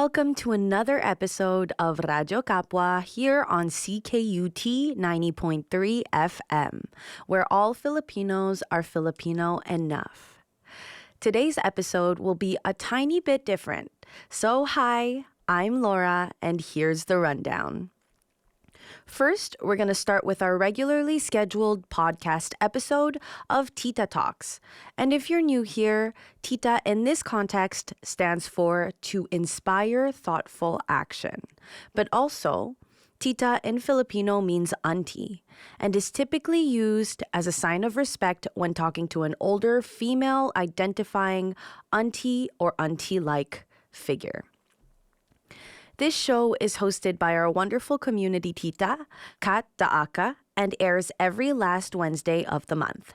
Welcome to another episode of Radyo Kapwa here on CKUT 90.3 FM, where all Filipinos are Filipino enough. Today's episode will be a tiny bit different. So hi, I'm Laura, and here's the rundown. First, we're going to start with our regularly scheduled podcast episode of Tita Talks. And if you're new here, Tita in this context stands for to inspire thoughtful action. But also, Tita in Filipino means auntie and is typically used as a sign of respect when talking to an older female identifying auntie or auntie-like figure. This show is hosted by our wonderful community tita, Daaca, and airs every last Wednesday of the month.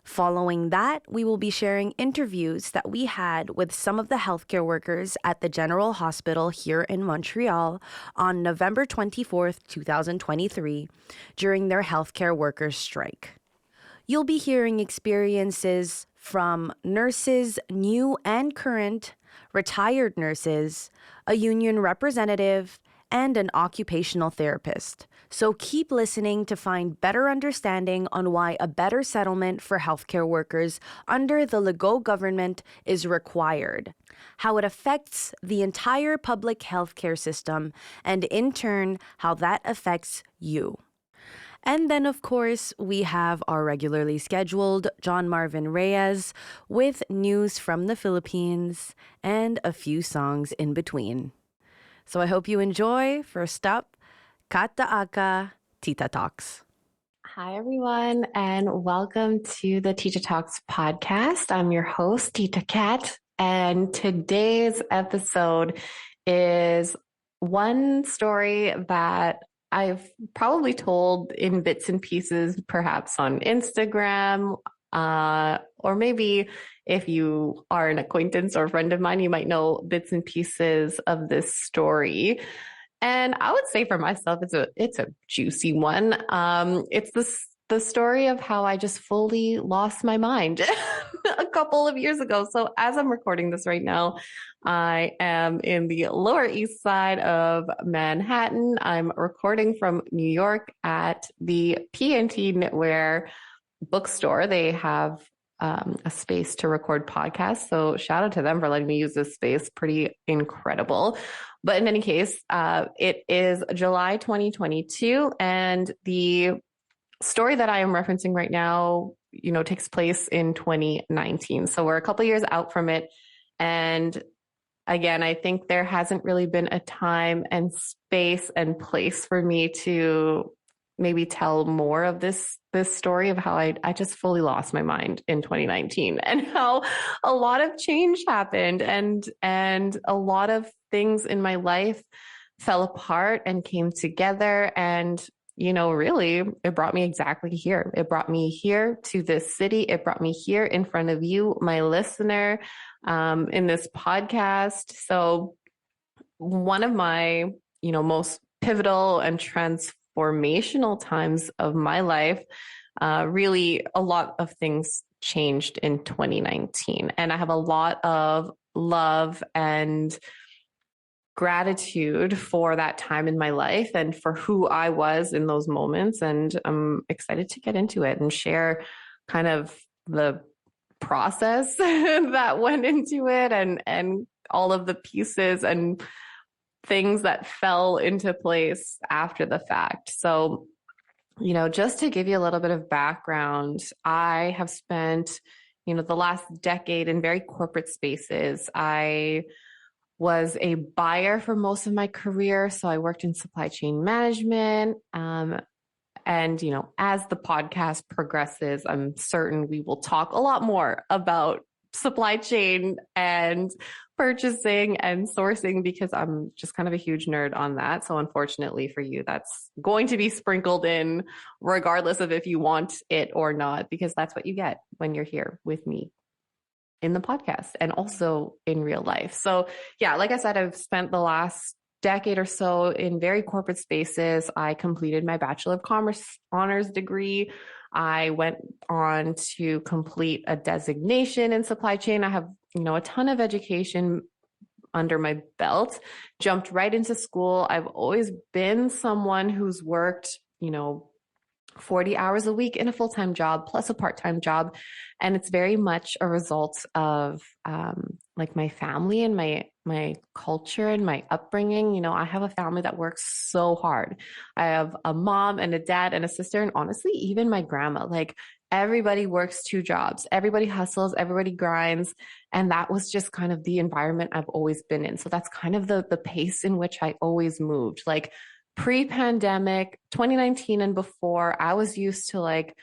Following that, we will be sharing interviews that we had with some of the healthcare workers at the General Hospital here in Montreal on November 24th, 2023, during their healthcare workers' strike. You'll be hearing experiences from nurses, new and current, retired nurses, a union representative, and an occupational therapist. So keep listening to find better understanding on why a better settlement for healthcare workers under the Legault government is required, how it affects the entire public healthcare system, and in turn, how that affects you. And then, of course, we have our regularly scheduled John Marvin Reyes with news from the Philippines and a few songs in between. So I hope you enjoy. First up, Daaca, Tita Talks. Hi, everyone, and welcome to the Tita Talks podcast. I'm your host, Tita Cat, and today's episode is one story that I've probably told in bits and pieces, perhaps on Instagram, or maybe if you are an acquaintance or a friend of mine, you might know bits and pieces of this story. And I would say for myself, it's a juicy one. It's the story of how I just fully lost my mind a couple of years ago. So as I'm recording this right now, I am in the Lower East Side of Manhattan. I'm recording from New York at the P&T Knitwear bookstore. They have a space to record podcasts. So shout out to them for letting me use this space. Pretty incredible. But in any case, it is July 2022, and the story that I am referencing right now, takes place in 2019. So we're a couple years out from it. And again, I think there hasn't really been a time and space and place for me to maybe tell more of this story of how I just fully lost my mind in 2019 and how a lot of change happened and a lot of things in my life fell apart and came together. And really, it brought me exactly here. It brought me here to this city. It brought me here in front of you, my listener, in this podcast. So one of my, most pivotal and transformational times of my life, really a lot of things changed in 2019. And I have a lot of love and gratitude for that time in my life and for who I was in those moments. And I'm excited to get into it and share kind of the process that went into it and all of the pieces and things that fell into place after the fact. So, just to give you a little bit of background, I have spent, the last decade in very corporate spaces. I was a buyer for most of my career. So I worked in supply chain management. And, as the podcast progresses, I'm certain we will talk a lot more about supply chain and purchasing and sourcing because I'm just kind of a huge nerd on that. So unfortunately for you, that's going to be sprinkled in regardless of if you want it or not, because that's what you get when you're here with me in the podcast and also in real life. So yeah, like I said, I've spent the last decade or so in very corporate spaces. I completed my Bachelor of Commerce honors degree. I went on to complete a designation in supply chain. I have, a ton of education under my belt, jumped right into school. I've always been someone who's worked, 40 hours a week in a full-time job plus a part-time job. And it's very much a result of like my family and my culture and my upbringing. I have a family that works so hard. I have a mom and a dad and a sister, and honestly, even my grandma. Like everybody works two jobs, everybody hustles, everybody grinds. And that was just kind of the environment I've always been in. So that's kind of the pace in which I always moved. Like pre-pandemic, 2019 and before, I was used to like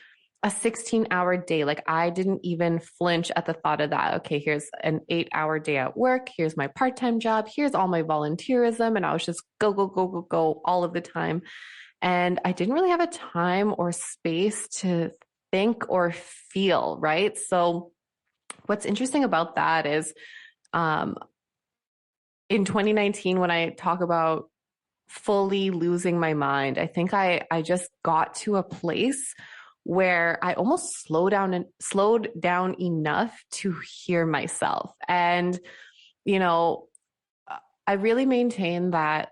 a 16-hour day. Like I didn't even flinch at the thought of that. Okay, here's an 8-hour day at work. Here's my part-time job. Here's all my volunteerism. And I was just go, go, go, go, go all of the time. And I didn't really have a time or space to think or feel, right? So what's interesting about that is in 2019, when I talk about fully losing my mind, I think I just got to a place where I almost slowed down enough to hear myself. And, I really maintain that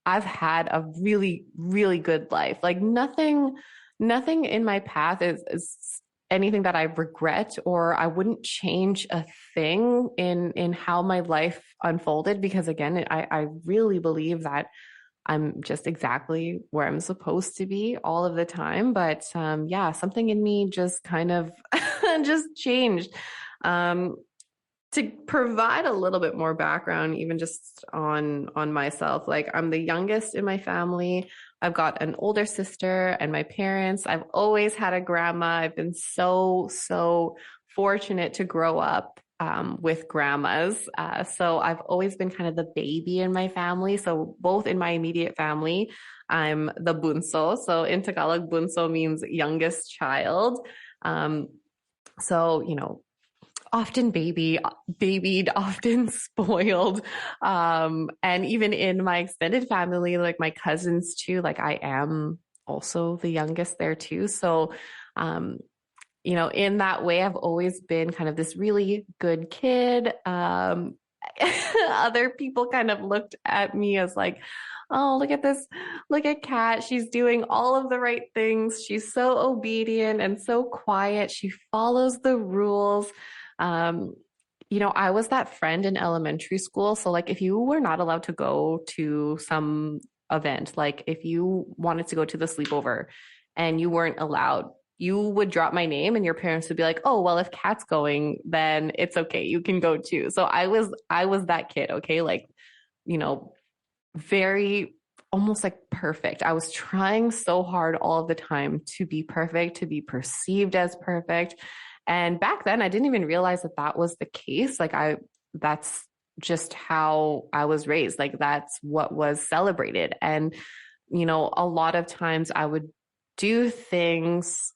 I've had a really, really good life. Like nothing in my path is anything that I regret, or I wouldn't change a thing in how my life unfolded, because again, I really believe that I'm just exactly where I'm supposed to be all of the time. But something in me just kind of just changed. To provide a little bit more background, even just on myself, like I'm the youngest in my family. I've got an older sister and my parents. I've always had a grandma. I've been so fortunate to grow up with grandmas. So I've always been kind of the baby in my family. So both in my immediate family, I'm the bunso. So in Tagalog, bunso means youngest child. So, often babied, often spoiled. And even in my extended family, like my cousins too, like I am also the youngest there too. So, in that way, I've always been kind of this really good kid. Other people kind of looked at me as like, oh, look at this, look at Kat. She's doing all of the right things. She's so obedient and so quiet. She follows the rules. I was that friend in elementary school. So like if you were not allowed to go to some event, like if you wanted to go to the sleepover and you weren't allowed, you would drop my name and your parents would be like, oh, well, if Kat's going, then it's okay. You can go too. So I was that kid. Okay. Like, very almost like perfect. I was trying so hard all of the time to be perfect, to be perceived as perfect. And back then I didn't even realize that that was the case. Like that's just how I was raised. Like that's what was celebrated. And, a lot of times I would do things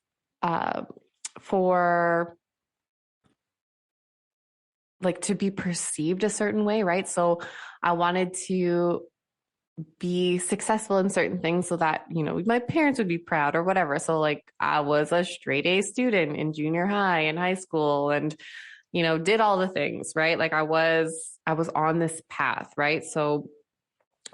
for like to be perceived a certain way, right? So I wanted to be successful in certain things so that, my parents would be proud or whatever. So like I was a straight A student in junior high and high school and, did all the things, right? Like I was on this path, right? So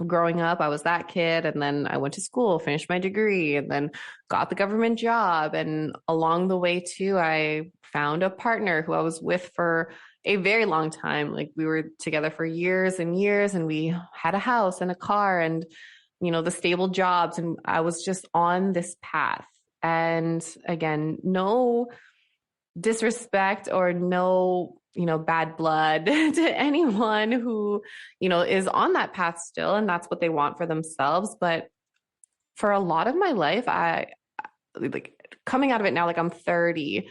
growing up, I was that kid. And then I went to school, finished my degree, and then got the government job. And along the way too, I found a partner who I was with for a very long time. Like we were together for years and years, and we had a house and a car and, the stable jobs. And I was just on this path. And again, no disrespect or no, bad blood to anyone who, is on that path still. And that's what they want for themselves. But for a lot of my life, I like coming out of it now, like I'm 30,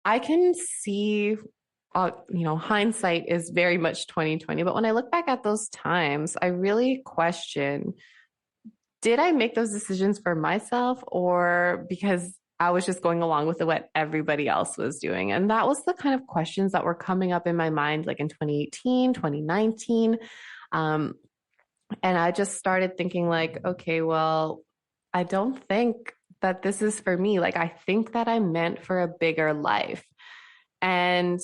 I can see, hindsight is very much 2020. But when I look back at those times, I really question, did I make those decisions for myself or because I was just going along with what everybody else was doing? And that was the kind of questions that were coming up in my mind, like in 2018, 2019. And I just started thinking like, okay, well, I don't think that this is for me. Like, I think that I'm meant for a bigger life. And,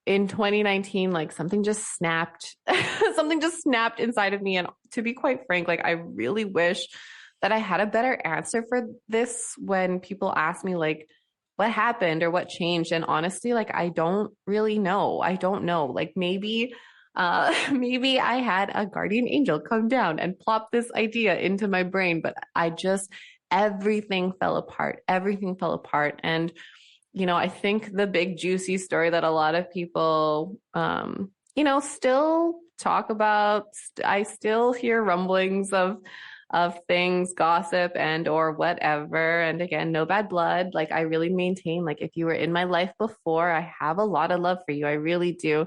in 2019, like something just snapped, something just snapped inside of me. And to be quite frank, like I really wish that I had a better answer for this when people ask me like, what happened or what changed? And honestly, like, I don't really know. I don't know. Like maybe, maybe I had a guardian angel come down and plop this idea into my brain, but everything fell apart. Everything fell apart. And I think the big juicy story that a lot of people, still talk about, I still hear rumblings of things, gossip and or whatever. And again, no bad blood. Like I really maintain, like if you were in my life before, I have a lot of love for you. I really do.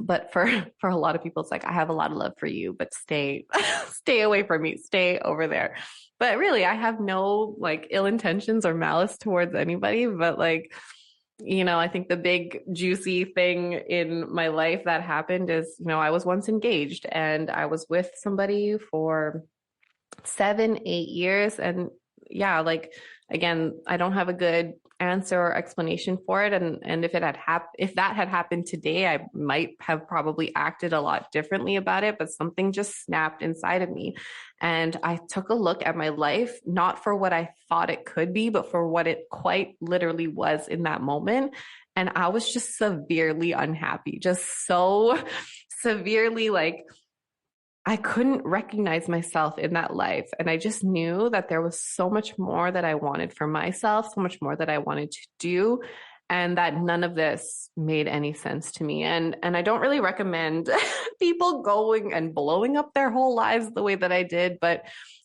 But for a lot of people, it's like, I have a lot of love for you, but stay away from me, stay over there. But really, I have no like ill intentions or malice towards anybody. But like, I think the big juicy thing in my life that happened is, I was once engaged and I was with somebody for 7-8 years. And yeah, like, again, I don't have a good answer or explanation for it. And if if that had happened today, I might have probably acted a lot differently about it, but something just snapped inside of me. And I took a look at my life, not for what I thought it could be, but for what it quite literally was in that moment. And I was just severely unhappy, just so severely like, I couldn't recognize myself in that life. And I just knew that there was so much more that I wanted for myself, so much more that I wanted to do, and that none of this made any sense to me. And I don't really recommend people going and blowing up their whole lives the way that I did. But,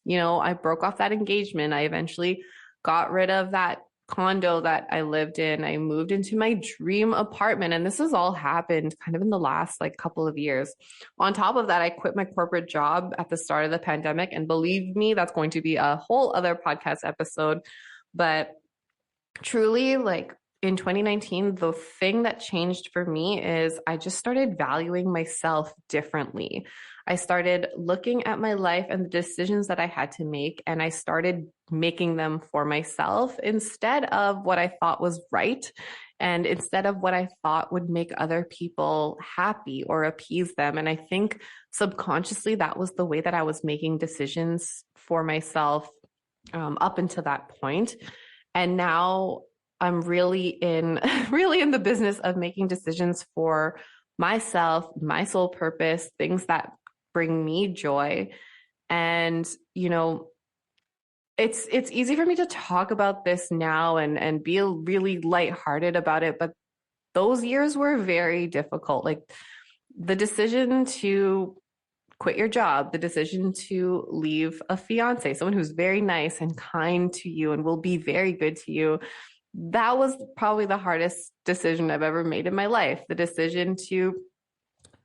I broke off that engagement. I eventually got rid of that condo that I lived in. I moved into my dream apartment. And this has all happened kind of in the last like couple of years. On top of that, I quit my corporate job at the start of the pandemic. And believe me, that's going to be a whole other podcast episode. But truly, like in 2019, the thing that changed for me is I just started valuing myself differently. I started looking at my life and the decisions that I had to make, and I started making them for myself instead of what I thought was right, and instead of what I thought would make other people happy or appease them. And I think subconsciously that was the way that I was making decisions for myself up until that point. And now I'm really in the business of making decisions for myself, my sole purpose, things that bring me joy. And, it's easy for me to talk about this now and be really lighthearted about it. But those years were very difficult. Like the decision to quit your job, the decision to leave a fiance, someone who's very nice and kind to you and will be very good to you. That was probably the hardest decision I've ever made in my life. The decision to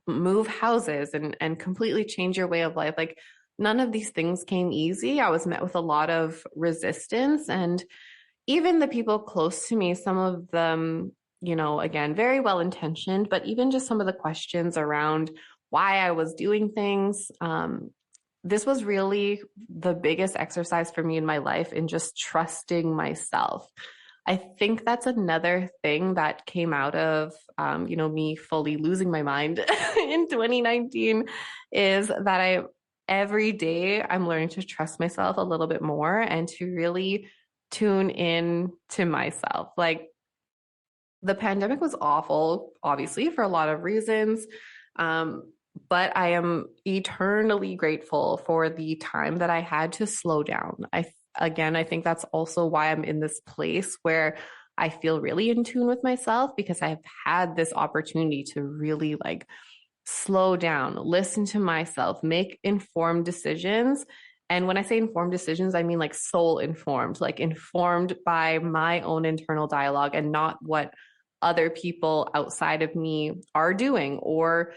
move houses and completely change your way of life. Like none of these things came easy. I was met with a lot of resistance, and even the people close to me, some of them, again, very well intentioned, but even just some of the questions around why I was doing things. This was really the biggest exercise for me in my life in just trusting myself. I think that's another thing that came out of, me fully losing my mind in 2019 is that every day I'm learning to trust myself a little bit more and to really tune in to myself. Like the pandemic was awful, obviously, for a lot of reasons. But I am eternally grateful for the time that I had to slow down. I think that's also why I'm in this place where I feel really in tune with myself, because I've had this opportunity to really like slow down, listen to myself, make informed decisions. And when I say informed decisions, I mean like soul informed, like informed by my own internal dialogue and not what other people outside of me are doing or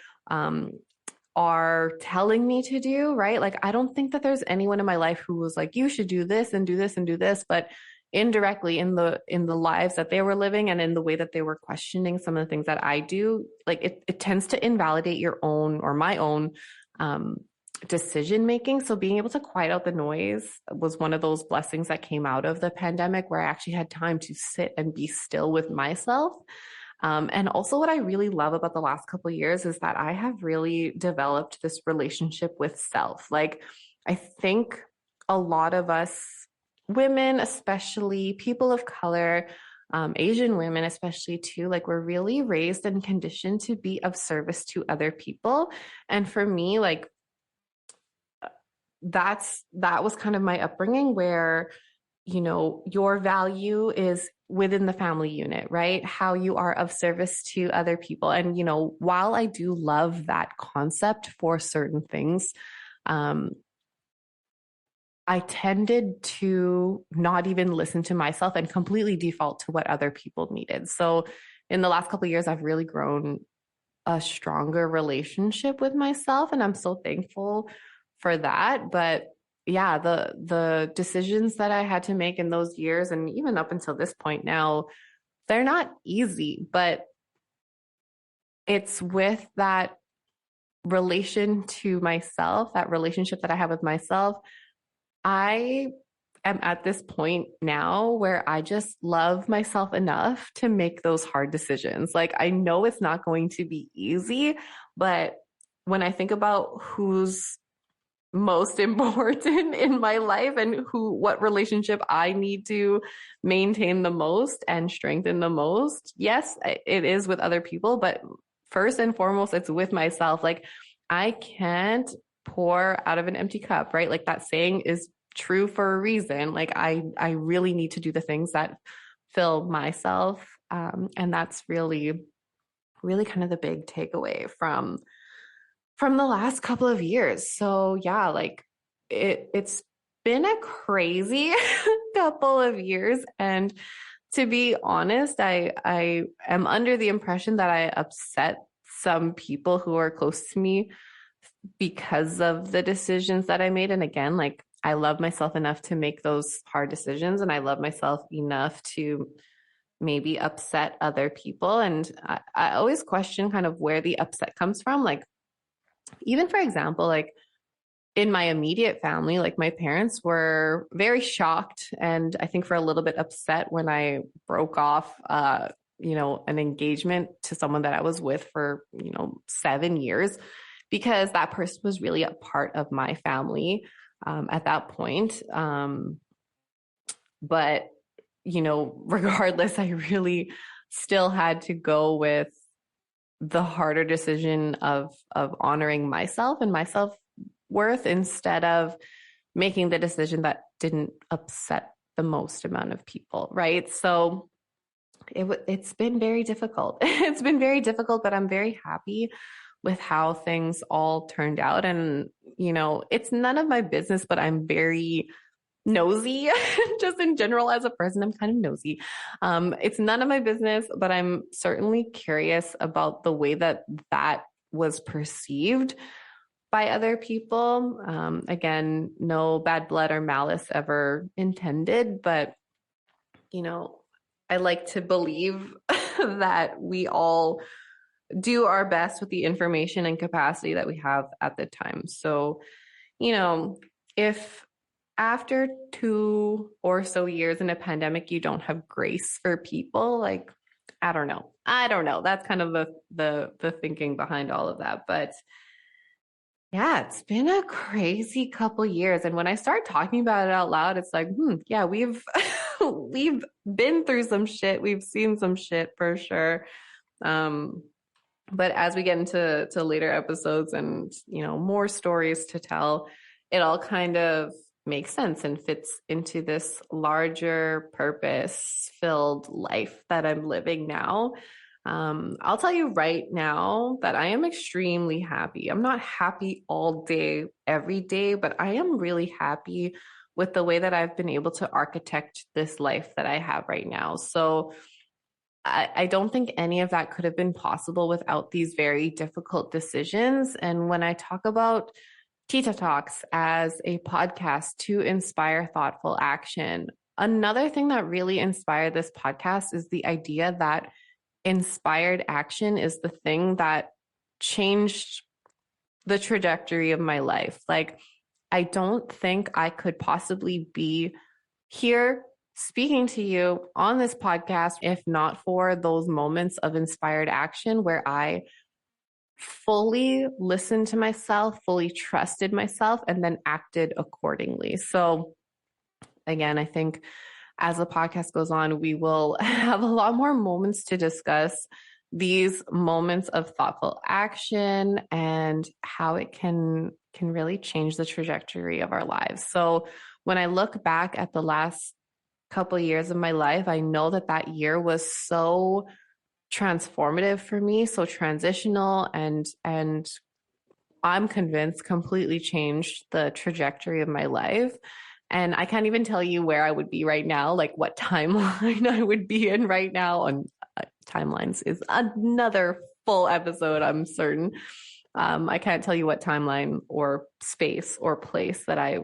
are telling me to do, right? Like, I don't think that there's anyone in my life who was like, you should do this and do this and do this, but indirectly in the lives that they were living and in the way that they were questioning some of the things that I do, like it tends to invalidate your own or my own decision making. So being able to quiet out the noise was one of those blessings that came out of the pandemic, where I actually had time to sit and be still with myself. And also what I really love about the last couple of years is that I have really developed this relationship with self. Like, I think a lot of us women, especially people of color, Asian women, especially too, like we're really raised and conditioned to be of service to other people. And for me, like that was kind of my upbringing where, you know, your value is within the family unit, right? How you are of service to other people. And, you know, while I do love that concept for certain things, I tended to not even listen to myself and completely default to what other people needed. So in the last couple of years, I've really grown a stronger relationship with myself, and I'm so thankful for that. But yeah, the decisions that I had to make in those years, and even up until this point now, they're not easy, but it's with that relation to myself, that relationship that I have with myself. I am at this point now where I just love myself enough to make those hard decisions. Like, I know it's not going to be easy, but when I think about who's most important in my life and what relationship I need to maintain the most and strengthen the most, yes, it is with other people, but first and foremost, it's with myself. Like, I can't pour out of an empty cup, right? Like, that saying is true for a reason. Like, I really need to do the things that fill myself. And that's really, really kind of the big takeaway from the last couple of years. So yeah, like it's been a crazy couple of years. And to be honest, I am under the impression that I upset some people who are close to me because of the decisions that I made. And again, like, I love myself enough to make those hard decisions, and I love myself enough to maybe upset other people. And I always question kind of where the upset comes from. Like, even for example, like in my immediate family, like my parents were very shocked and I think for a little bit upset when I broke off, you know, an engagement to someone that I was with for, you know, 7 years, because that person was really a part of my family at that point. But, you know, regardless, I really still had to go with the harder decision of honoring myself and my self-worth instead of making the decision that didn't upset the most amount of people, right? So it's been very difficult. It's been very difficult, but I'm very happy with how things all turned out. And, you know, it's none of my business, but I'm very nosy just in general as a person. I'm kind of nosy. It's none of my business, but I'm certainly curious about the way that that was perceived by other people. Again, no bad blood or malice ever intended, but, you know, I like to believe that we all do our best with the information and capacity that we have at the time. So, you know, if after 2 or so years in a pandemic, you don't have grace for people, like, I don't know. That's kind of the thinking behind all of that. But yeah, it's been a crazy couple years. And when I start talking about it out loud, it's like, yeah, we've we've been through some shit. We've seen some shit for sure. But as we get into later episodes and, you know, more stories to tell, it all kind of makes sense and fits into this larger purpose filled life that I'm living now. I'll tell you right now that I am extremely happy. I'm not happy all day, every day, but I am really happy with the way that I've been able to architect this life that I have right now. So I don't think any of that could have been possible without these very difficult decisions. And when I talk about Tita Talks as a podcast to inspire thoughtful action, another thing that really inspired this podcast is the idea that inspired action is the thing that changed the trajectory of my life. Like, I don't think I could possibly be here speaking to you on this podcast if not for those moments of inspired action where I fully listened to myself, fully trusted myself, and then acted accordingly. So, again, I think as the podcast goes on, we will have a lot more moments to discuss these moments of thoughtful action and how it can really change the trajectory of our lives. So when I look back at the last couple of years of my life, I know that year was so transformative for me, so transitional, and I'm convinced completely changed the trajectory of my life. And I can't even tell you where I would be right now, like what timeline I would be in right now. On timelines is another full episode, I'm certain. I can't tell you what timeline or space or place that I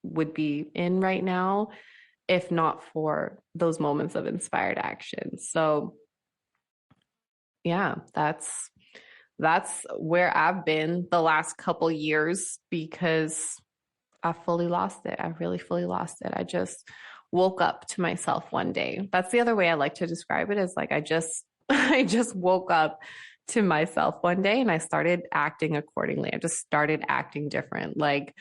would be in right now if not for those moments of inspired action. So yeah, that's where I've been the last couple years because I fully lost it. I really fully lost it. I just woke up to myself one day. That's the other way I like to describe it, is like I just woke up to myself one day and I started acting accordingly. I just started acting different. Like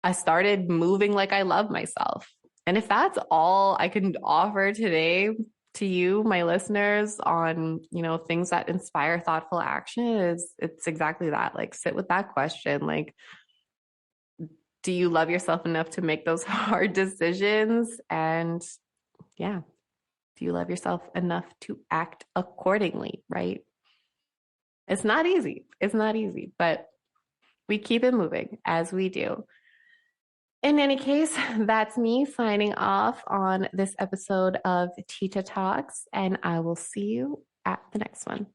I started moving like I love myself. And if that's all I can offer today to you, my listeners, on, things that inspire thoughtful action, it's exactly that. Like sit with that question. Like, do you love yourself enough to make those hard decisions? And yeah, do you love yourself enough to act accordingly, right? It's not easy. It's not easy, but we keep it moving as we do. In any case, that's me signing off on this episode of Tita Talks, and I will see you at the next one.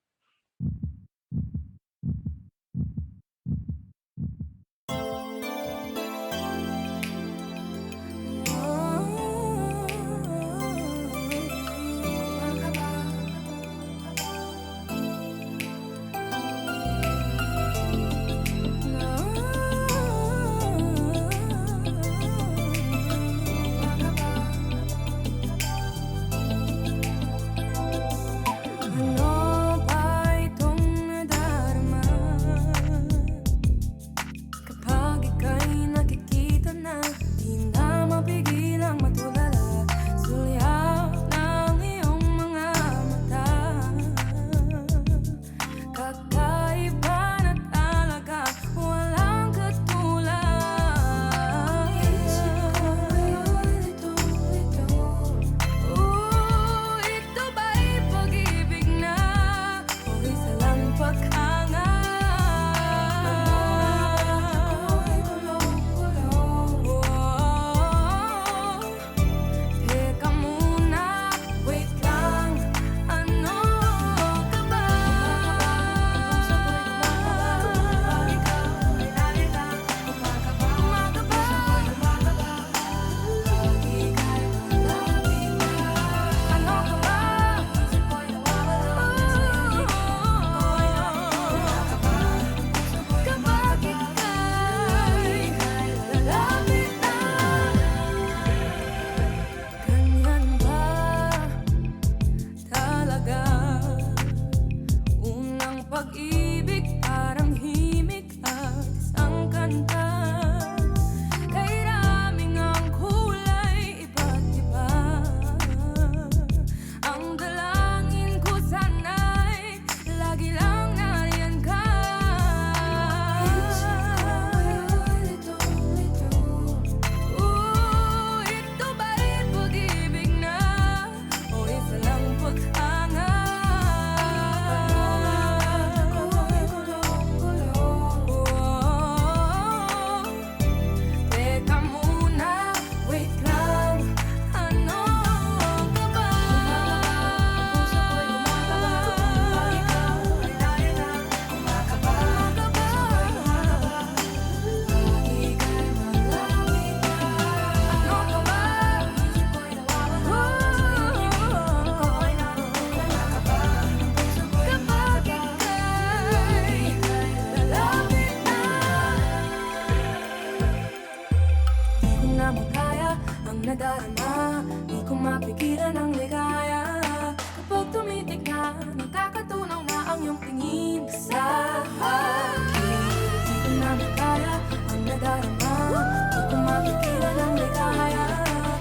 ang nadarama, di ko mapigilan ang ligaya. Kapag tumitig na, nakakatunaw na ang iyong tingin sa akin. Di ko na makaya ang nadarama, di ko mapigilan ang ligaya.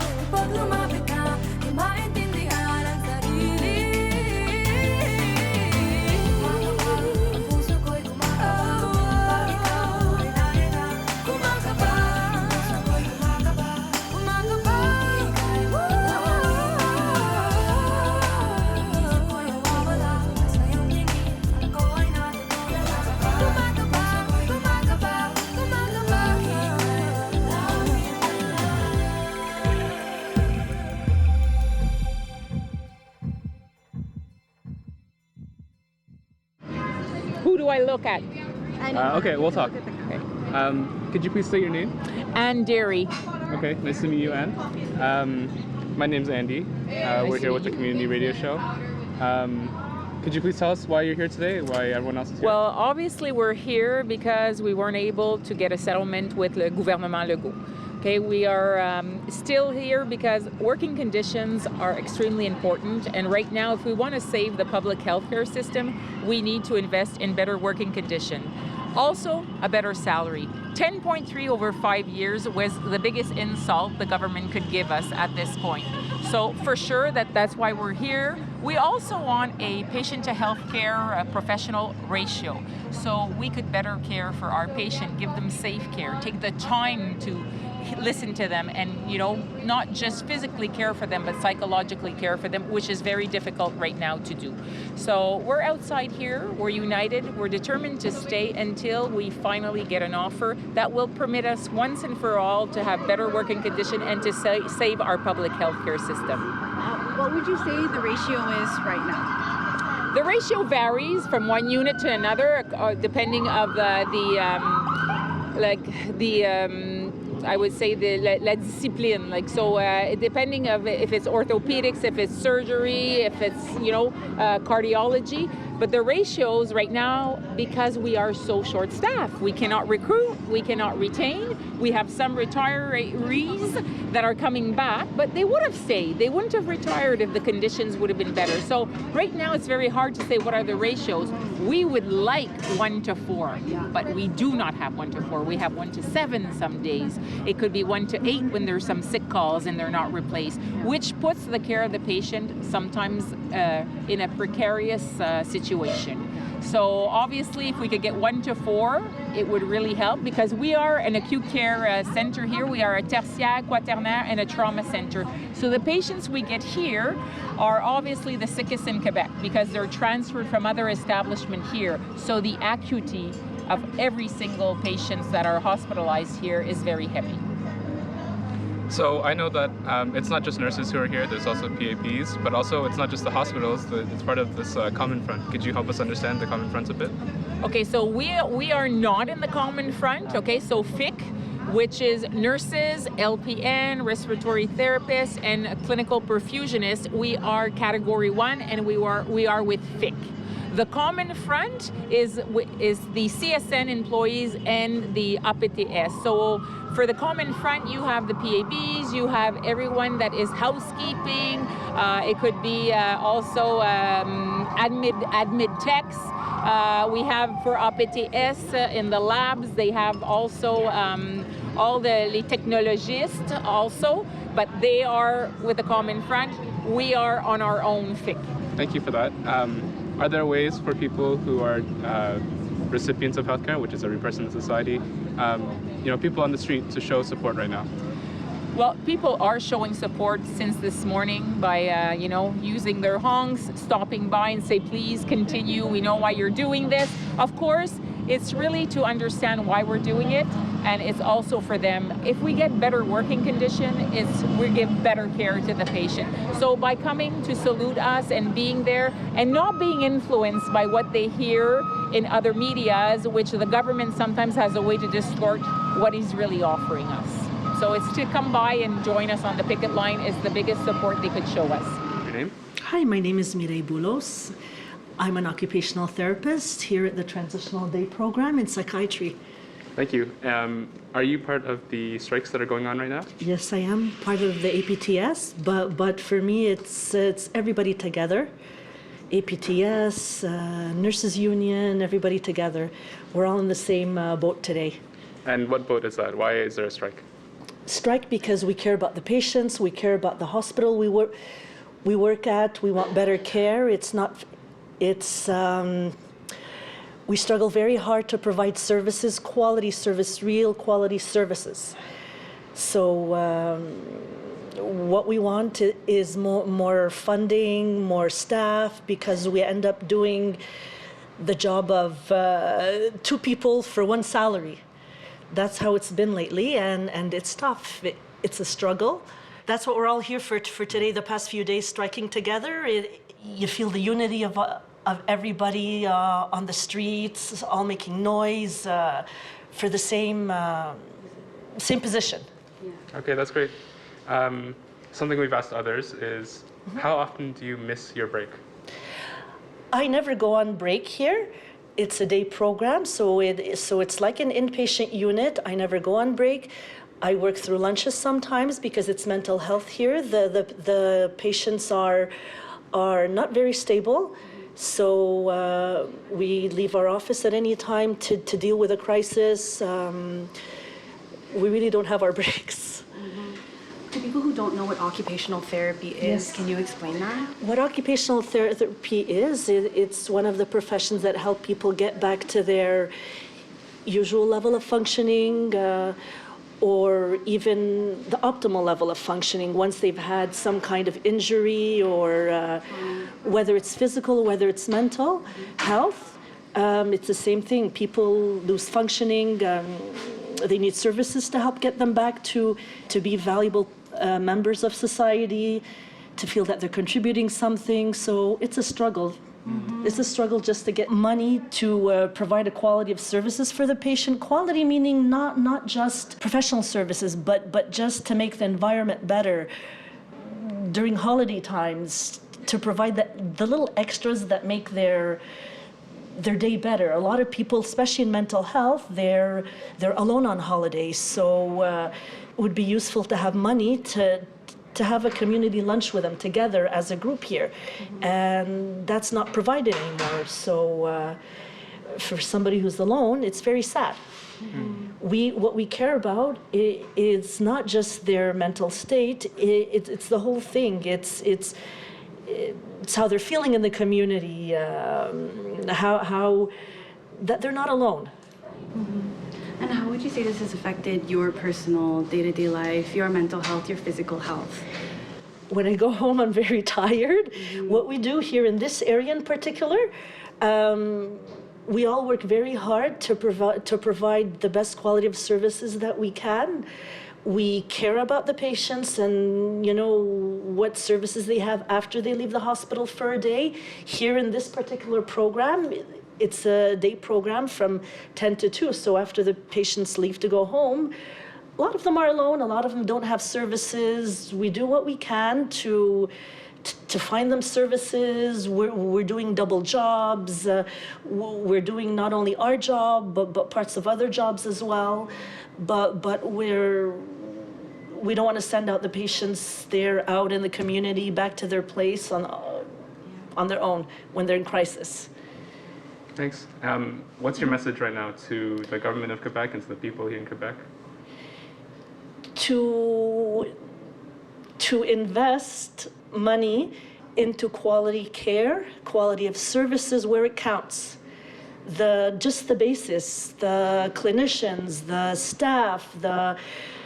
Kapag lumapit na, di maintindihan ang sarili. Ang puso ko'y kumakaba, pag ikaw ay narira. Kumakaba, ang puso ko'y kumakaba, kumakaba. Ika'y isip ko'y nawawala sa iyong tingin. Ako ay natutulala. Kumakaba, kumakaba, kumakaba. Who do I look at? Okay, we'll talk. Okay. Could you please state your name? Ann Derry. Okay, nice to meet you, Anne. My name's Andy. We're here with the community radio show. Could you please tell us why you're here today? Why everyone else is here? Well, obviously we're here because we weren't able to get a settlement with le gouvernement Legault. Okay, we are still here because working conditions are extremely important, and right now if we want to save the public healthcare system, we need to invest in better working condition. Also, a better salary. 10.3 over 5 years was the biggest insult the government could give us at this point. So for sure that's why we're here. We also want a patient to healthcare professional ratio, so we could better care for our patient, give them safe care, take the time to listen to them, and not just physically care for them but psychologically care for them, which is very difficult right now to do. So we're outside here, we're united, we're determined to stay until we finally get an offer that will permit us once and for all to have better working condition and to save our public healthcare system. What would you say the ratio is right now? The ratio varies from one unit to another, depending of I would say la discipline, depending of if it's orthopedics, if it's surgery, if it's cardiology. But the ratios right now, because we are so short-staffed, we cannot recruit, we cannot retain. We have some retirees that are coming back, but they would have stayed. They wouldn't have retired if the conditions would have been better. So right now it's very hard to say what are the ratios. We would like 1-4, but we do not have 1-4. We have 1-7 some days. It could be 1-8 when there's some sick calls and they're not replaced, which puts the care of the patient sometimes in a precarious situation. So obviously if we could get 1-4, it would really help, because we are an acute care center here. We are a tertiaire, quaternaire, and a trauma center. So the patients we get here are obviously the sickest in Quebec because they're transferred from other establishment here. So the acuity of every single patient that are hospitalized here is very heavy. So I know that it's not just nurses who are here, there's also PAPs, but also it's not just the hospitals, it's part of this common front. Could you help us understand the common front a bit? Okay, so we are not in the common front, okay, so FIC, which is nurses, LPN, respiratory therapists, and clinical perfusionists. We are category 1 and we are with FIC. The common front is the CSN employees and the APTS. So for the common front, you have the PABs, you have everyone that is housekeeping. It could be also admit techs. We have for APTS in the labs, they have also all the technologists also, but they are with the common front. We are on our own FIC. Thank you for that. Are there ways for people who are recipients of healthcare, which is every person in society, people on the street, to show support right now? Well, people are showing support since this morning by, using their honks, stopping by and say, please continue. We know why you're doing this. Of course, it's really to understand why we're doing it, and it's also for them. If we get better working condition, we give better care to the patient. So by coming to salute us and being there and not being influenced by what they hear in other medias, which the government sometimes has a way to distort what he's really offering us. So it's to come by and join us on the picket line is the biggest support they could show us. Your name? Hi, my name is Mireille Boulos. I'm an occupational therapist here at the Transitional Day Program in Psychiatry. Thank you. Are you part of the strikes that are going on right now? Yes, I am part of the APTS, but for me, it's everybody together. APTS, Nurses Union, everybody together. We're all in the same boat today. And what boat is that? Why is there a strike? Strike because we care about the patients, we care about the hospital we work at, we want better care. We struggle very hard to provide services, quality service, real quality services. So what we want is more funding, more staff, because we end up doing the job of 2 people for 1 salary. That's how it's been lately, and it's tough. It's a struggle. That's what we're all here for today, the past few days, striking together. You feel the unity of everybody on the streets, all making noise for the same position. Yeah. Okay, that's great. Something we've asked others is, how often do you miss your break? I never go on break here. It's a day program, so it's like an inpatient unit. I never go on break. I work through lunches sometimes because it's mental health here. The patients are not very stable, so we leave our office at any time to deal with a crisis. We really don't have our breaks. To people who don't know what occupational therapy is, Yes. can you explain that? What occupational therapy is, it's one of the professions that help people get back to their usual level of functioning, or even the optimal level of functioning once they've had some kind of injury, or whether it's physical, whether it's mental health. It's the same thing. People lose functioning. They need services to help get them back to be valuable members of society, to feel that they're contributing something. So it's a struggle. It's a struggle just to get money to provide a quality of services for the patient. Quality meaning not just professional services, but just to make the environment better during holiday times, to provide the little extras that make their day better. A lot of people, especially in mental health, they're alone on holidays, so it would be useful to have money to have a community lunch with them together as a group here, and that's not provided anymore. So for somebody who's alone, it's very sad. What we care about is not just their mental state, it's the whole thing. It's how they're feeling in the community, how that they're not alone. And how would you say this has affected your personal day-to-day life, your mental health, your physical health? When I go home, I'm very tired. What we do here in this area in particular, we all work very hard to provide the best quality of services that we can. We care about the patients and, what services they have after they leave the hospital for a day. Here in this particular program, it's a day program from 10 to 2. So after the patients leave to go home, a lot of them are alone. A lot of them don't have services. We do what we can to find them services. We're doing double jobs. We're doing not only our job, but parts of other jobs as well. But we don't want to send out the patients. They're out in the community, back to their place on their own when they're in crisis. Thanks. What's your message right now to the government of Quebec and to the people here in Quebec? To invest money into quality care, quality of services where it counts. Just the basis, the clinicians, the staff, the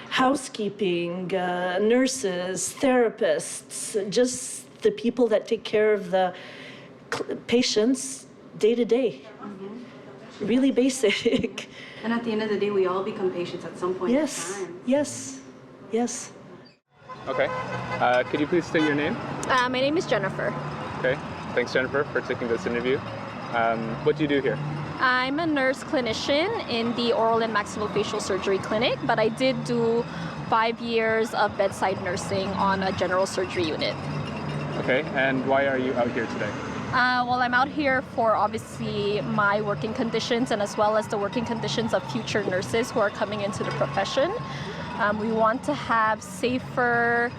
housekeeping, nurses, therapists, just the people that take care of the patients day to day. Really basic. And at the end of the day, we all become patients at some point in time. Yes. Okay. Could you please state your name? My name is Jennifer. Okay. Thanks, Jennifer, for taking this interview. What do you do here? I'm a nurse clinician in the oral and maxillofacial surgery clinic, but I did do 5 years of bedside nursing on a general surgery unit. Okay. And why are you out here today? Well, I'm out here for obviously my working conditions and as well as the working conditions of future nurses who are coming into the profession. We want to have safer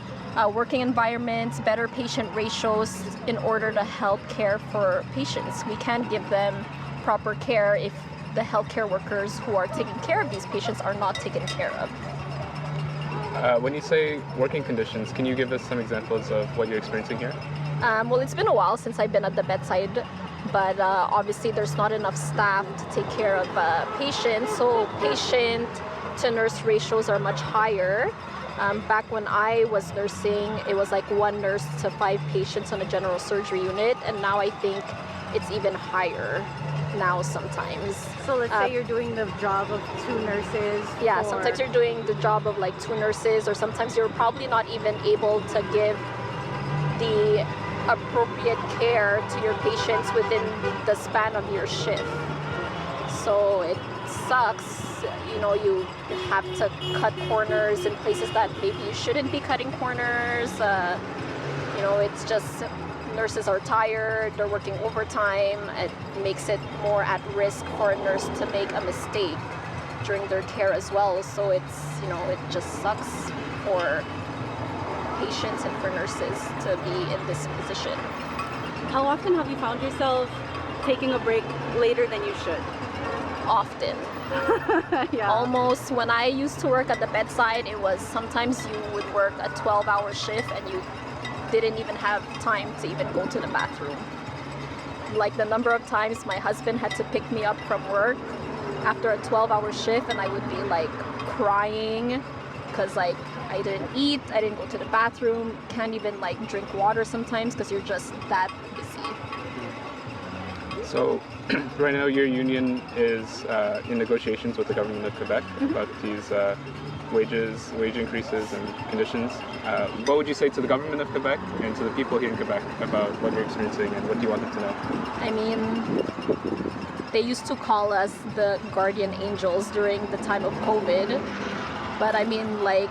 working environments, better patient ratios in order to help care for patients. We can't give them proper care if the healthcare workers who are taking care of these patients are not taken care of. When you say working conditions, can you give us some examples of what you're experiencing here? Well, it's been a while since I've been at the bedside, but obviously there's not enough staff to take care of patients, so patient to nurse ratios are much higher. Back when I was nursing, it was like 1 nurse to 5 patients on a general surgery unit, and now I think it's even higher now sometimes. So let's say you're doing the job of 2 nurses. Yeah, sometimes you're doing the job of like 2 nurses, or sometimes you're probably not even able to give the appropriate care to your patients within the span of your shift. So it sucks. You know, you have to cut corners in places that maybe you shouldn't be cutting corners. You know, it's just nurses are tired, they're working overtime. It makes it more at risk for a nurse to make a mistake during their care as well. So it's, you know, it just sucks for patients and for nurses to be in this position. How often have you found yourself taking a break later than you should? Often. Yeah. Almost. When I used to work at the bedside, it was sometimes you would work a 12-hour shift and you didn't even have time to even go to the bathroom. Like the number of times my husband had to pick me up from work after a 12-hour shift, and I would be like crying because like I didn't eat, I didn't go to the bathroom, can't even like drink water sometimes because you're just that busy. So right now your union is in negotiations with the government of Quebec about these wage increases and conditions. What would you say to the government of Quebec and to the people here in Quebec about what you're experiencing and what do you want them to know? I mean, they used to call us the guardian angels during the time of COVID, but I mean, like,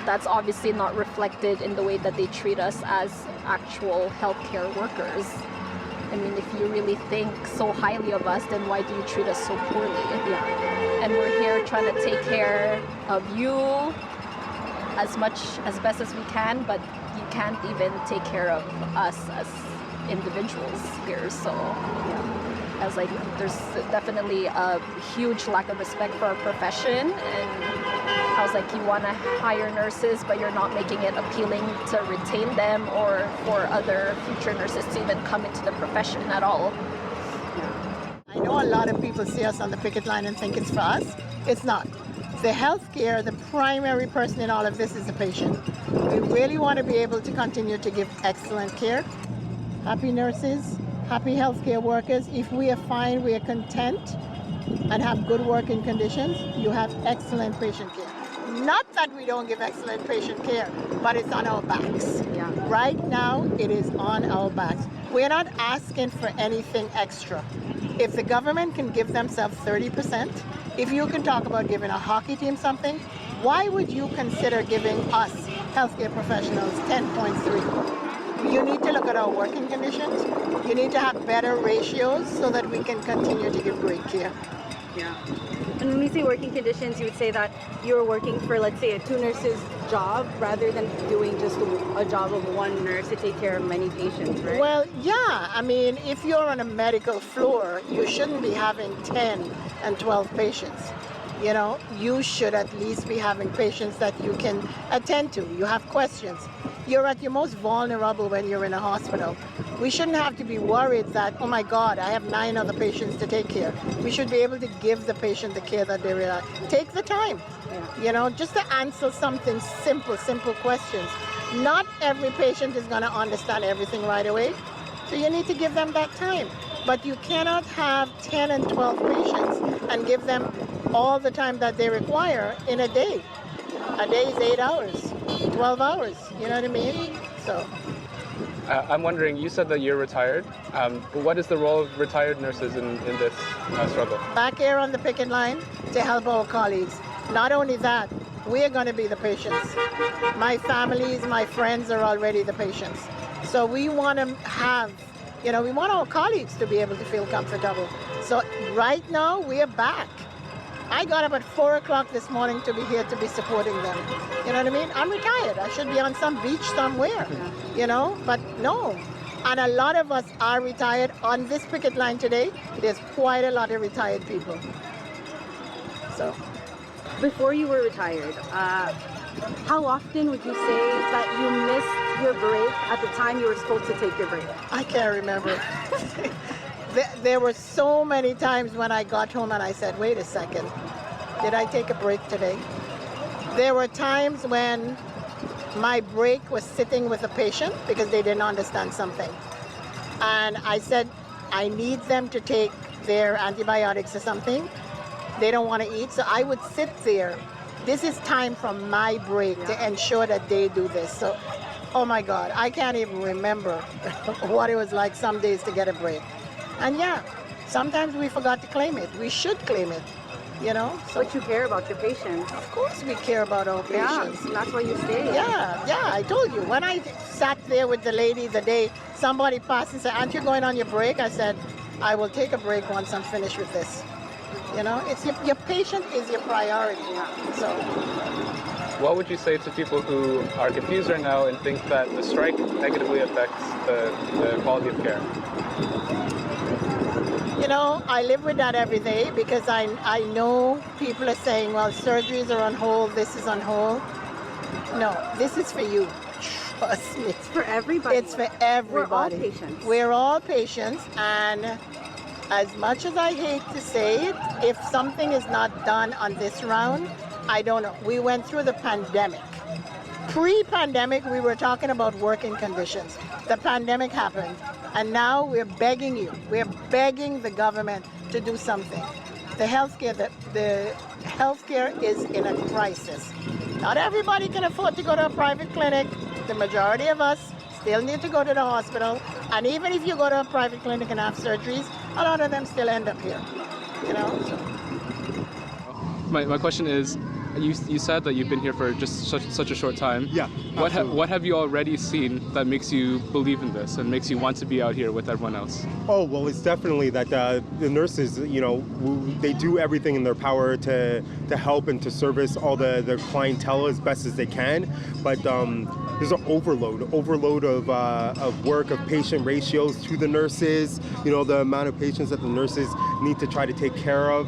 that's obviously not reflected in the way that they treat us as actual healthcare workers. I mean, if you really think so highly of us, then why do you treat us so poorly? Yeah. And we're here trying to take care of you as best as we can, but you can't even take care of us as individuals here. So I was like, there's definitely a huge lack of respect for our profession. And I was like, you want to hire nurses, but you're not making it appealing to retain them or for other future nurses to even come into the profession at all. I know a lot of people see us on the picket line and think it's for us. It's not. The healthcare, the primary person in all of this is the patient. We really want to be able to continue to give excellent care. Happy nurses, happy healthcare workers. If we are fine, we are content and have good working conditions, you have excellent patient care. Not that we don't give excellent patient care, but it's on our backs. Yeah. Right now, it is on our backs. We're not asking for anything extra. If the government can give themselves 30%, if you can talk about giving a hockey team something, why would you consider giving us, healthcare professionals, 10.3? You need to look at our working conditions. You need to have better ratios so that we can continue to give great care. Yeah. And when we say working conditions, you would say that you're working for, let's say, a 2 nurses job rather than doing just a job of 1 nurse to take care of many patients, right? Well, yeah. I mean, if you're on a medical floor, you shouldn't be having 10 and 12 patients. You know, you should at least be having patients that you can attend to. You have questions. You're at your most vulnerable when you're in a hospital. We shouldn't have to be worried that, oh my God, I have 9 other patients to take care. We should be able to give the patient the care that they really take the time. Yeah. You know, just to answer something simple questions. Not every patient is going to understand everything right away. So you need to give them that time. But you cannot have 10 and 12 patients and give them all the time that they require in a day. A day is 8 hours, 12 hours, you know what I mean? So. I'm wondering, you said that you're retired. What is the role of retired nurses in this struggle? Back here on the picket line to help our colleagues. Not only that, we are going to be the patients. My families, my friends are already the patients. So we want to have You know, we want our colleagues to be able to feel comfortable. So right now, we are back. I got up at 4 o'clock this morning to be here to be supporting them. You know what I mean? I'm retired. I should be on some beach somewhere, you know, but no. And a lot of us are retired. On this picket line today, there's quite a lot of retired people. So, Before you were retired, how often would you say that you missed your break at the time you were supposed to take your break? I can't remember. There were so many times when I got home and I said, wait a second, did I take a break today? There were times when my break was sitting with a patient because they didn't understand something. And I said, I need them to take their antibiotics or something. They don't want to eat, so I would sit there. This is time from my break to ensure that they do this. So, oh my God, I can't even remember what it was like some days to get a break. And yeah, sometimes we forgot to claim it. We should claim it, you know? So, But you care about your patients. of course we care about our patients. Yeah, that's why you stay. Yeah, I told you. When I sat there with the lady the day somebody passed and said, aren't you going on your break? I said, I will take a break once I'm finished with this. You know, it's your patient is your priority. So, What would you say to people who are confused right now and think that the strike negatively affects the quality of care? you know, I live with that every day because I know people are saying, well, surgeries are on hold, this is on hold. No, this is for you. Trust me. It's for everybody. It's for everybody. We're all patients. We're all patients, and as much as I hate to say it, if something is not done on this round, I don't know. We went through the pandemic. Pre-pandemic, we were talking about working conditions. The pandemic happened, and now we're begging you. We're begging the government to do something. The healthcare is in a crisis. Not everybody can afford to go to a private clinic. The majority of us still need to go to the hospital. And even if you go to a private clinic and have surgeries, a lot of them still end up here. You know? So. My question is, you said that you've been here for just such a short time. Yeah. What have you already seen that makes you believe in this and makes you want to be out here with everyone else? Oh, well, it's definitely that the nurses, you know, they do everything in their power to help and to service all the clientele as best as they can. But there's an overload of work, of patient ratios to the nurses. You know, the amount of patients that the nurses need to try to take care of.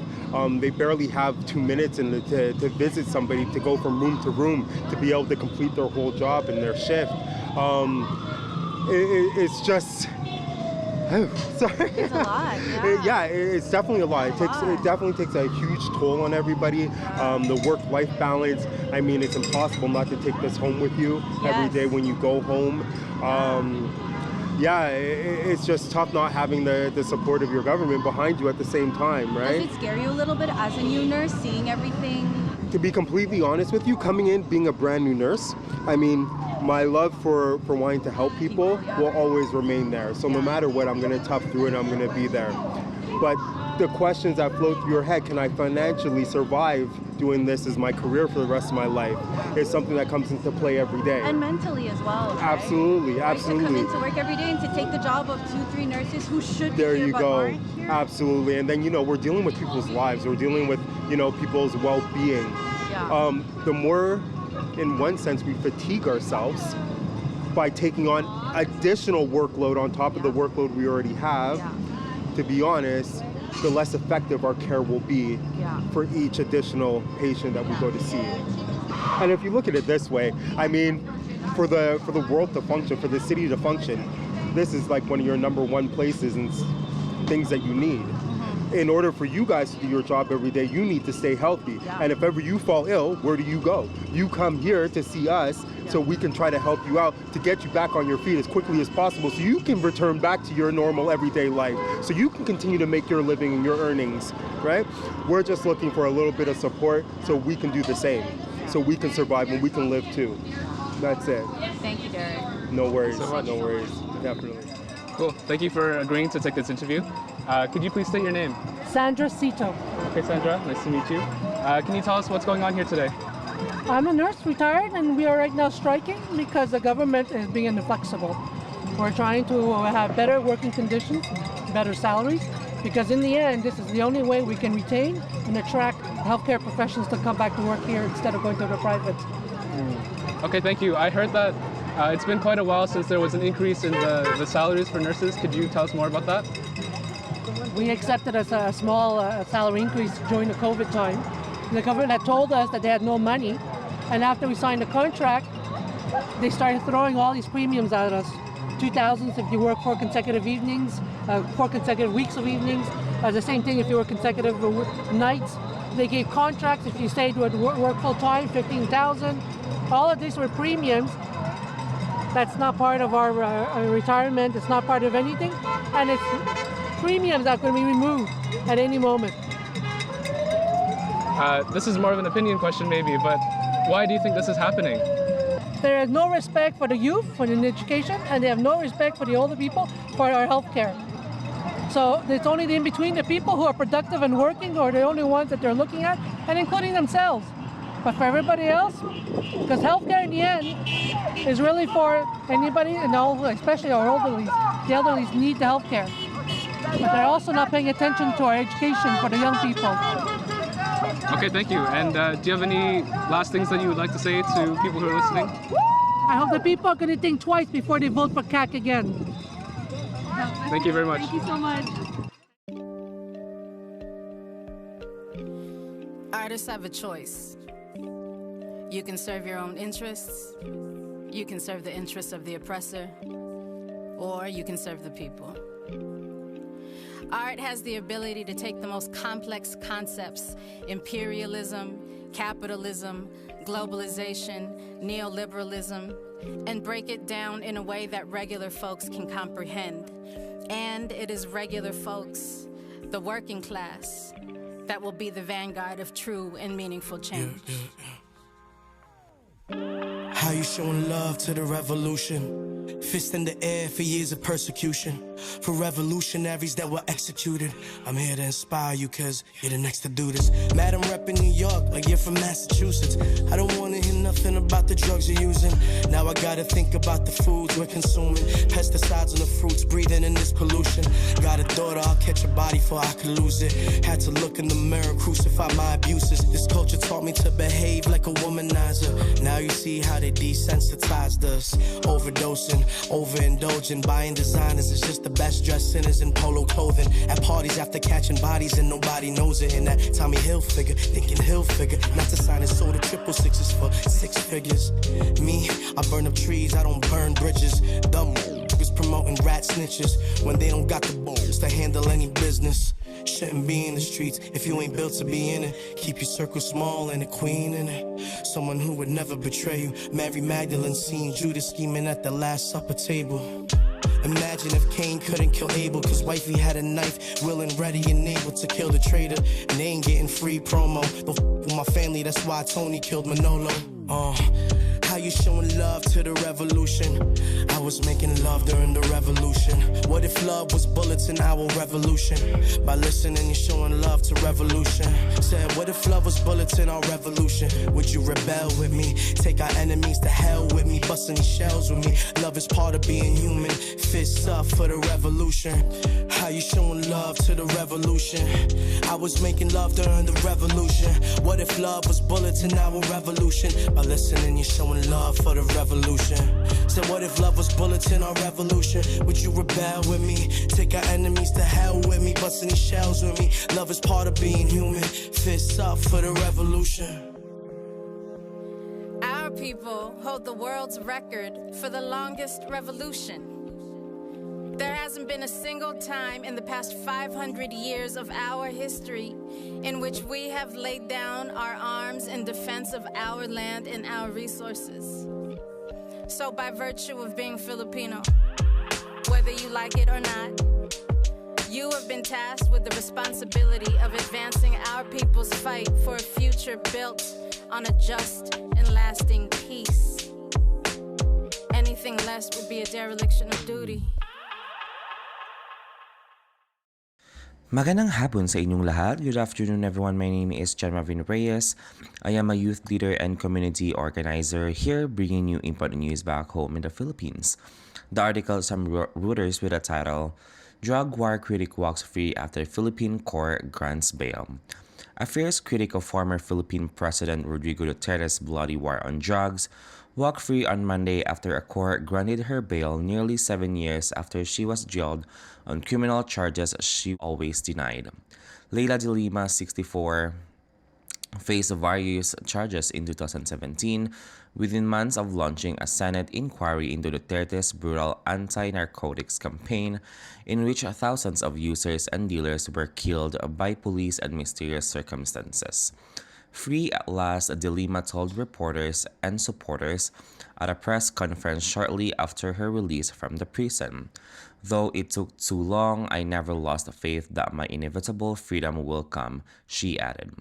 They barely have 2 minutes to visit somebody, to go from room to room, to be able to complete their whole job and their shift. It's just, sorry. It's a lot, yeah. Yeah, it's definitely a lot. It definitely takes a huge toll on everybody. The work-life balance. I mean, it's impossible not to take this home with you every day when you go home. Yeah, it's just tough not having the support of your government behind you at the same time, right? Does it scare you a little bit as a new nurse, seeing everything? To be completely honest with you, coming in, being a brand new nurse, I mean, my love for wanting to help people will always remain there. So no matter what, I'm going to tough through it, I'm going to be there. But the questions that flow through your head, can I financially survive doing this as my career for the rest of my life, is something that comes into play every day. And mentally as well, right? Absolutely, absolutely. Right, to come into work every day and to take the job of 2-3 nurses who should be there here you but go. aren't here. Absolutely. And then, you know, we're dealing with people's lives. We're dealing with, you know, people's well-being. Yeah. The more, in one sense, we fatigue ourselves by taking on additional workload on top of the workload we already have, to be honest, the less effective our care will be for each additional patient that we go to see. And if you look at it this way, I mean, for the world to function, for the city to function, this is like one of your number one places and things that you need. In order for you guys to do your job every day, you need to stay healthy. And if ever you fall ill, where do you go? You come here to see us so we can try to help you out to get you back on your feet as quickly as possible so you can return back to your normal everyday life, so you can continue to make your living and your earnings, right? We're just looking for a little bit of support so we can do the same, so we can survive and we can live too. That's it. Thank you, Derek. No worries, So much. no worries, definitely. Cool. Thank you for agreeing to take this interview. Could you please state your name? Sandra Cito. Okay, Sandra, nice to meet you. Can you tell us what's going on here today? I'm a nurse, retired, and we are right now striking because the government is being inflexible. We're trying to have better working conditions, better salaries, because in the end, this is the only way we can retain and attract healthcare professionals to come back to work here instead of going to the private. Okay, thank you. I heard that it's been quite a while since there was an increase in the salaries for nurses. Could you tell us more about that? We accepted a small salary increase during the COVID time. The government had told us that they had no money, and after we signed the contract, they started throwing all these premiums at us. 2,000 if you work 4 consecutive evenings, 4 consecutive weeks of evenings. The same thing if you work consecutive nights. They gave contracts if you stayed with work full time, 15,000. All of these were premiums. That's not part of our retirement. It's not part of anything, and it's premiums that can be removed at any moment. This is more of an opinion question maybe, but why do you think this is happening? There is no respect for the youth, for the education, and they have no respect for the older people, for our health care. So it's only in between the people who are productive and working who are the only ones that they're looking at, and including themselves. But for everybody else, because healthcare in the end is really for anybody, and all, especially our elderly. The elderly need the healthcare. But they're also not paying attention to our education for the young people. Okay, thank you. And do you have any last things that you would like to say to people who are listening? I hope the people are going to think twice before they vote for CAC again. Thank you very much. Thank you so much. Artists have a choice. You can serve your own interests, you can serve the interests of the oppressor, or you can serve the people. Art has the ability to take the most complex concepts, imperialism, capitalism, globalization, neoliberalism, and break it down in a way that regular folks can comprehend. And it is regular folks, the working class, that will be the vanguard of true and meaningful change. How you showing love to the revolution? Fist in the air for years of persecution. For revolutionaries that were executed. I'm here to inspire you cause you're the next to do this. Madam reppin' New York like you're from Massachusetts. I don't wanna hear nothing about the drugs you're using. Now I gotta think about the foods we're consuming. Pesticides on the fruits, breathing in this pollution. Got a daughter, I'll catch a body before I could lose it. Had to look in the mirror, crucify my abuses. This culture taught me to behave like a womanizer. Now you see how they desensitized us. Overdosing, overindulging, buying designers. It's just the best dressed sinners in polo clothing. At parties after catching bodies and nobody knows it. And that Tommy Hill figure, thinking he'll figure. Not to sign his soul to 666 for 6 figures. Me, I burn up trees, I don't burn bridges. Dumb is promoting rat snitches when they don't got the balls to handle any business. Shouldn't be in the streets if you ain't built to be in it. Keep your circle small and a queen in it. Someone who would never betray you. Mary Magdalene seen Judas scheming at the Last Supper table. Imagine if Cain couldn't kill Abel cause wifey had a knife, willing, ready, and able to kill the traitor. And they ain't getting free promo. Don't f with my family, that's why Tony killed Manolo. How you showing love to the revolution? I was making love during the revolution. What if love was bullets in our revolution? By listening, you're showing love to revolution. Said, what if love was bullets in our revolution? Would you rebel with me? Take our enemies to hell with me, busting these shells with me. Love is part of being human. Fists up for the revolution. How you showing love to the revolution? I was making love during the revolution. What if love was bullets in our revolution? By listening, you're showing love for the revolution. Said, what if love was bullets in our revolution? Would you rebel with me? Take our enemies to hell with me, busting these shells with me. Love is part of being human. Fists up for the revolution. Our people hold the world's record for the longest revolution. There hasn't been a single time in the past 500 years of our history in which we have laid down our arms in defense of our land and our resources. So by virtue of being Filipino, whether you like it or not, you have been tasked with the responsibility of advancing our people's fight for a future built on a just and lasting peace. Anything less would be a dereliction of duty. Magandang hapon sa inyong lahat. Good afternoon, everyone. My name is Marvin Reyes. I am a youth leader and community organizer here bringing you important news back home in the Philippines. The article is from Reuters with the title, Drug War Critic Walks Free After Philippine Court Grants Bail. A fierce critic of former Philippine President Rodrigo Duterte's bloody war on drugs walked free on Monday after a court granted her bail nearly 7 years after she was jailed on criminal charges she always denied. Leila de Lima, 64, faced various charges in 2017 within months of launching a Senate inquiry into Duterte's brutal anti-narcotics campaign in which thousands of users and dealers were killed by police in mysterious circumstances. Free at last, de Lima told reporters and supporters at a press conference shortly after her release from the prison. Though it took too long, I never lost faith that my inevitable freedom will come, she added.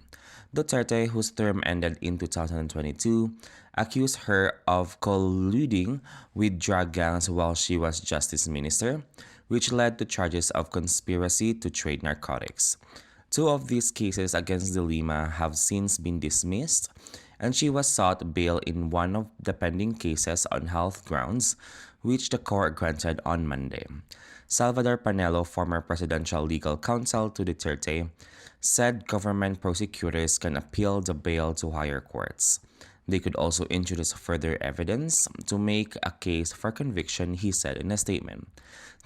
Duterte, whose term ended in 2022, accused her of colluding with drug gangs while she was justice minister, which led to charges of conspiracy to trade narcotics. Two of these cases against de Lima have since been dismissed, and she was sought bail in one of the pending cases on health grounds, which the court granted on Monday. Salvador Panelo, former presidential legal counsel to Duterte, said government prosecutors can appeal the bail to higher courts. They could also introduce further evidence to make a case for conviction, he said in a statement.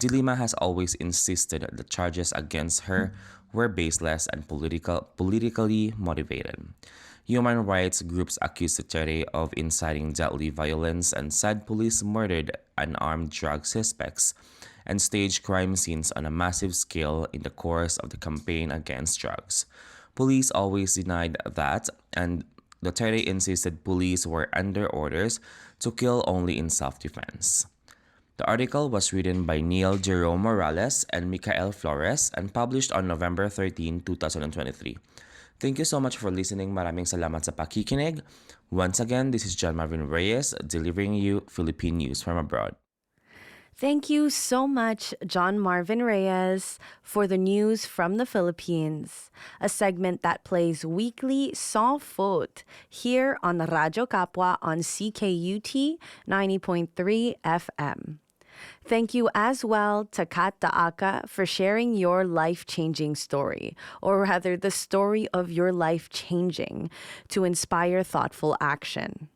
De Lima has always insisted that the charges against her were baseless and politically motivated. Human rights groups accused Duterte of inciting deadly violence and said police murdered unarmed drug suspects and staged crime scenes on a massive scale in the course of the campaign against drugs. Police always denied that, and Duterte insisted police were under orders to kill only in self-defense. The article was written by Neil Jerome Morales and Michael Flores and published on November 13, 2023. Thank you so much for listening. Maraming salamat sa pakikinig. Once again, this is John Marvin Reyes delivering you Philippine news from abroad. Thank you so much, John Marvin Reyes, for the news from the Philippines, a segment that plays weekly sans faute here on the Radyo Kapwa on CKUT 90.3 FM. Thank you as well to Daaca for sharing your life-changing story, or rather the story of your life changing to inspire thoughtful action.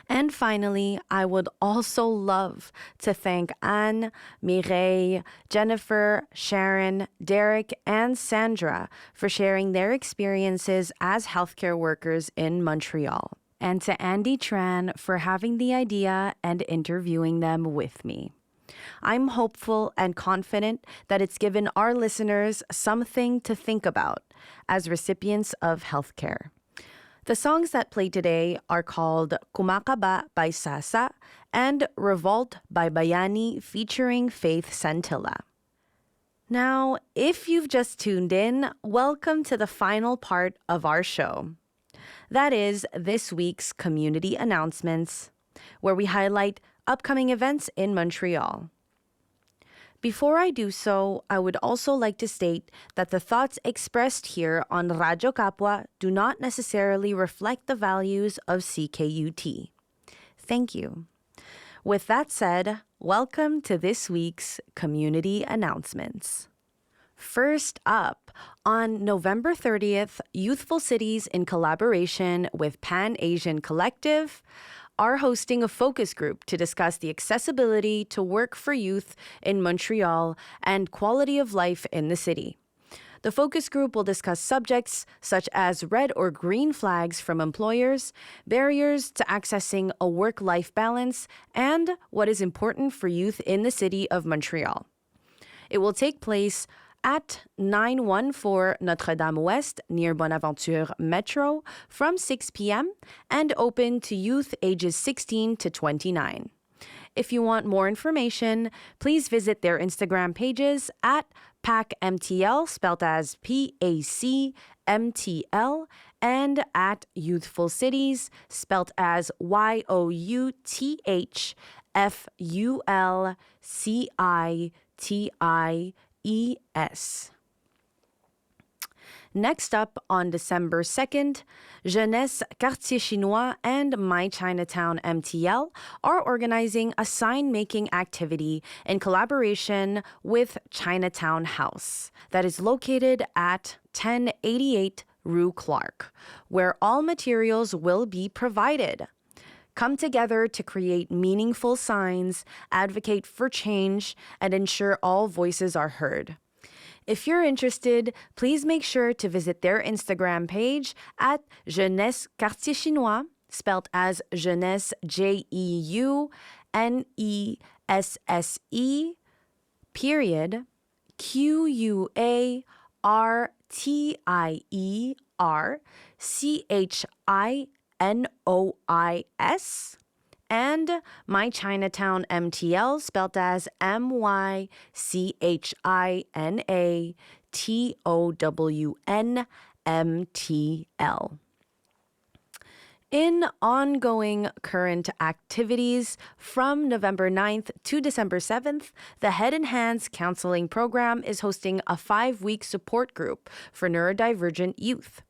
And finally, I would also love to thank Anne, Mireille, Jennifer, Sharon, Derek, and Sandra for sharing their experiences as healthcare workers in Montreal. And to Andy Tran for having the idea and interviewing them with me. I'm hopeful and confident that it's given our listeners something to think about as recipients of healthcare. The songs that play today are called Kumakaba by Sasa and Revolt by Bayani featuring Faith Santilla. Now, if you've just tuned in, welcome to the final part of our show. That is this week's community announcements, where we highlight upcoming events in Montreal. Before I do so, I would also like to state that the thoughts expressed here on Radyo Kapwa do not necessarily reflect the values of CKUT. Thank you. With that said, welcome to this week's community announcements. First up, on November 30th, Youthful Cities, in collaboration with Pan-Asian Collective, are hosting a focus group to discuss the accessibility to work for youth in Montreal and quality of life in the city. The focus group will discuss subjects such as red or green flags from employers, barriers to accessing a work-life balance, and what is important for youth in the city of Montreal. It will take place at 914 Notre-Dame-Ouest near Bonaventure Metro from 6 p.m. and open to youth ages 16 to 29. If you want more information, please visit their Instagram pages at PACMTL, spelled as PACMTL, and at Youthful Cities, spelled as YOUTHFULCITIES. Next up on December 2nd, Jeunesse Quartier Chinois and My Chinatown MTL are organizing a sign-making activity in collaboration with Chinatown House that is located at 1088 Rue Clark, where all materials will be provided. Come together to create meaningful signs, advocate for change, and ensure all voices are heard. If you're interested, please make sure to visit their Instagram page at Jeunesse Quartier Chinois, spelled as Jeunesse JEUNESSE period QUARTIERCHINOIS, and My Chinatown MTL, spelled as MyChinaTownMTL. In ongoing current activities, from November 9th to December 7th, the Head and Hands Counseling Program is hosting a 5-week support group for neurodivergent youth.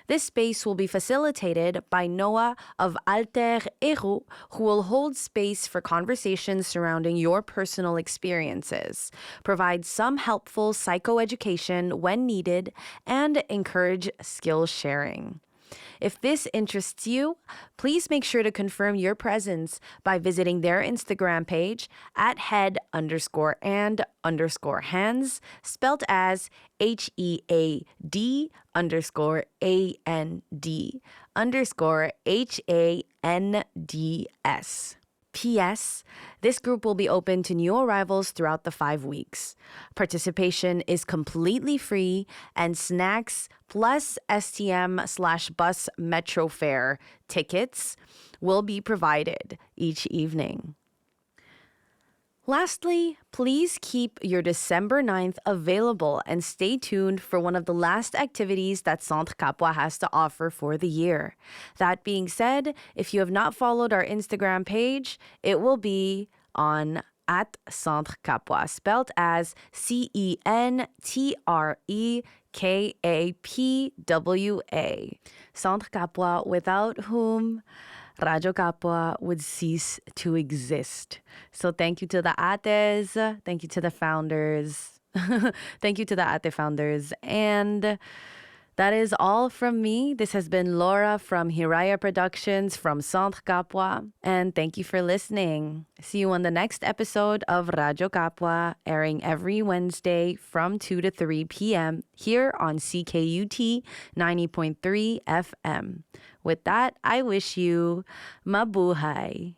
This space will be facilitated by Noah of Alter Ego, who will hold space for conversations surrounding your personal experiences, provide some helpful psychoeducation when needed, and encourage skill sharing. If this interests you, please make sure to confirm your presence by visiting their Instagram page at head_and_hands, spelled as HEAD_AND_HANDS. P.S. This group will be open to new arrivals throughout the 5 weeks. Participation is completely free, and snacks plus STM/bus metro fare tickets will be provided each evening. Lastly, please keep your December 9th available and stay tuned for one of the last activities that Centre Kapwa has to offer for the year. That being said, if you have not followed our Instagram page, it will be on at Centre Kapwa, spelled as CENTREKAPWA. Centre Kapwa, without whom Radyo Kapwa would cease to exist. So thank you to the ates, thank you to the founders, thank you to the ate founders, and that is all from me. This has been Laura from Hiraya Productions from Centre Kapwa, and thank you for listening. See you on the next episode of Radyo Kapwa, airing every Wednesday from 2 to 3 p.m. here on CKUT 90.3 FM. With that, I wish you mabuhay.